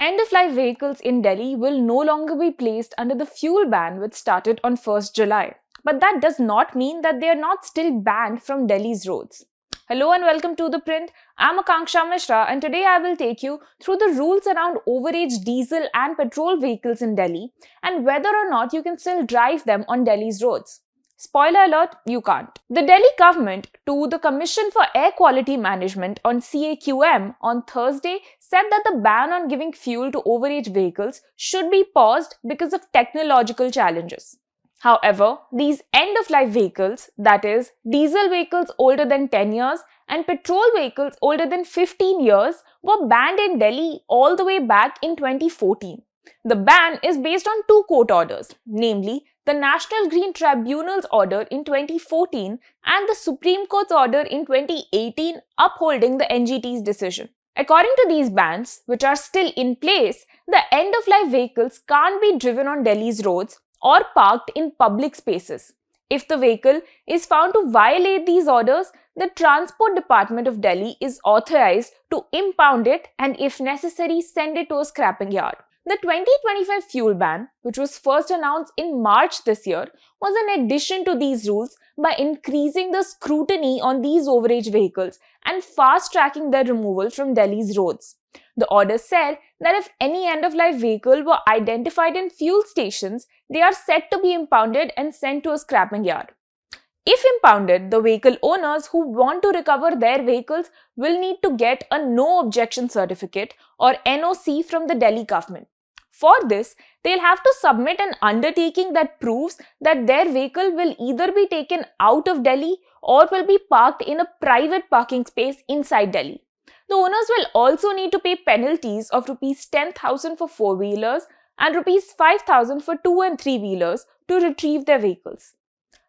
End-of-life vehicles in Delhi will no longer be placed under the fuel ban which started on 1st July. But that does not mean that they are not still banned from Delhi's roads. Hello and welcome to ThePrint. I'm Akanksha Mishra and today I will take you through the rules around overage diesel and petrol vehicles in Delhi and whether or not you can still drive them on Delhi's roads. Spoiler alert, you can't. The Delhi government, to the Commission for Air Quality Management on CAQM on Thursday, said that the ban on giving fuel to overage vehicles should be paused because of technological challenges. However, these end-of-life vehicles, that is, diesel vehicles older than 10 years and petrol vehicles older than 15 years, were banned in Delhi all the way back in 2014. The ban is based on two court orders, namely the National Green Tribunal's order in 2014 and the Supreme Court's order in 2018 upholding the NGT's decision. According to these bans, which are still in place, the end-of-life vehicles can't be driven on Delhi's roads or parked in public spaces. If the vehicle is found to violate these orders, the Transport Department of Delhi is authorized to impound it and, if necessary, send it to a scrapping yard. The 2025 fuel ban, which was first announced in March this year, was an addition to these rules by increasing the scrutiny on these overage vehicles and fast-tracking their removal from Delhi's roads. The order said that if any end-of-life vehicle were identified in fuel stations, they are said to be impounded and sent to a scrapping yard. If impounded, the vehicle owners who want to recover their vehicles will need to get a no objection certificate or NOC from the Delhi government. For this, they'll have to submit an undertaking that proves that their vehicle will either be taken out of Delhi or will be parked in a private parking space inside Delhi. The owners will also need to pay penalties of Rs 10,000 for four-wheelers and Rs 5,000 for two- and three-wheelers to retrieve their vehicles.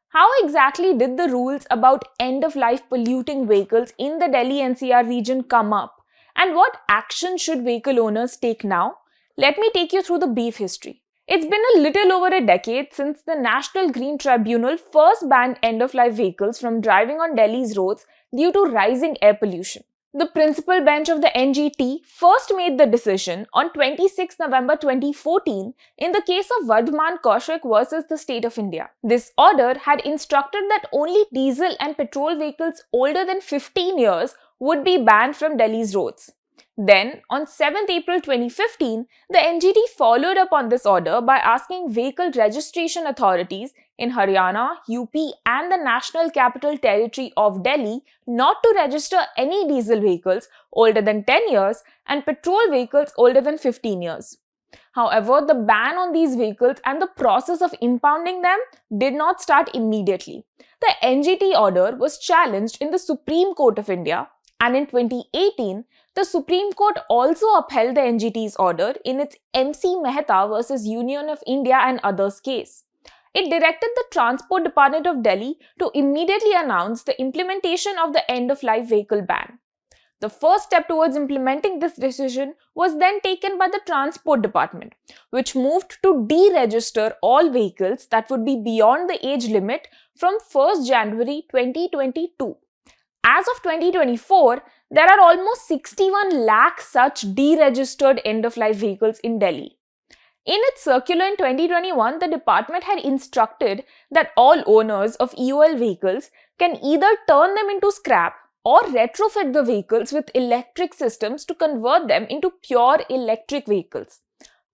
How exactly did the rules about end-of-life polluting vehicles in the Delhi NCR region come up? And what action should vehicle owners take now? Let me take you through the brief history. It's been a little over a decade since the National Green Tribunal first banned end-of-life vehicles from driving on Delhi's roads due to rising air pollution. The principal bench of the NGT first made the decision on 26 November 2014 in the case of Vardhman Kaushik versus the State of India. This order had instructed that only diesel and petrol vehicles older than 15 years would be banned from Delhi's roads. Then, on 7th April 2015, the NGT followed up on this order by asking vehicle registration authorities in Haryana, UP and the National Capital Territory of Delhi not to register any diesel vehicles older than 10 years and petrol vehicles older than 15 years. However, the ban on these vehicles and the process of impounding them did not start immediately. The NGT order was challenged in the Supreme Court of India, and in 2018, the Supreme Court also upheld the NGT's order in its MC Mehta versus Union of India and others case. It directed the Transport Department of Delhi to immediately announce the implementation of the end-of-life vehicle ban. The first step towards implementing this decision was then taken by the Transport Department, which moved to deregister all vehicles that would be beyond the age limit from 1st January 2022. As of 2024, there are almost 61 lakh such deregistered end-of-life vehicles in Delhi. In its circular in 2021, the department had instructed that all owners of EOL vehicles can either turn them into scrap or retrofit the vehicles with electric systems to convert them into pure electric vehicles.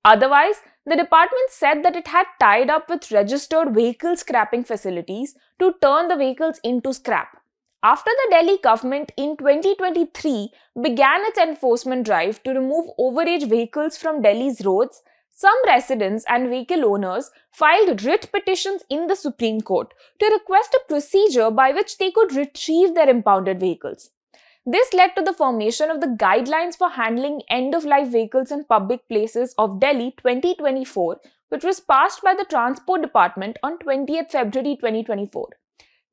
Otherwise, the department said that it had tied up with registered vehicle scrapping facilities to turn the vehicles into scrap. After the Delhi government in 2023 began its enforcement drive to remove overage vehicles from Delhi's roads, some residents and vehicle owners filed writ petitions in the Supreme Court to request a procedure by which they could retrieve their impounded vehicles. This led to the formation of the Guidelines for Handling End-of-Life Vehicles in Public Places of Delhi 2024, which was passed by the Transport Department on 20th February 2024.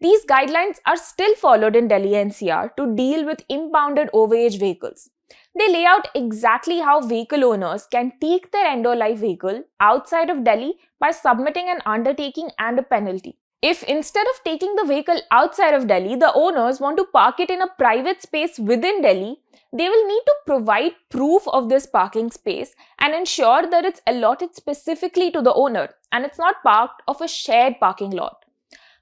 These guidelines are still followed in Delhi NCR to deal with impounded overage vehicles. They lay out exactly how vehicle owners can take their end-of-life vehicle outside of Delhi by submitting an undertaking and a penalty. If instead of taking the vehicle outside of Delhi, the owners want to park it in a private space within Delhi, they will need to provide proof of this parking space and ensure that it's allotted specifically to the owner and it's not part of a shared parking lot.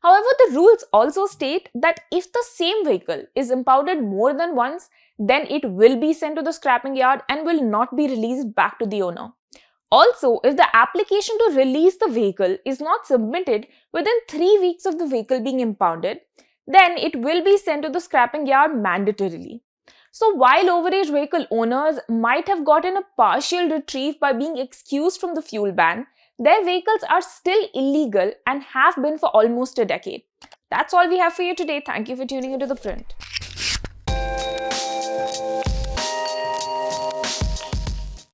However, the rules also state that if the same vehicle is impounded more than once, then it will be sent to the scrapping yard and will not be released back to the owner. Also, if the application to release the vehicle is not submitted within 3 weeks of the vehicle being impounded, then it will be sent to the scrapping yard mandatorily. So while overage vehicle owners might have gotten a partial reprieve by being excused from the fuel ban, their vehicles are still illegal and have been for almost a decade. That's all we have for you today. Thank you for tuning into The Print.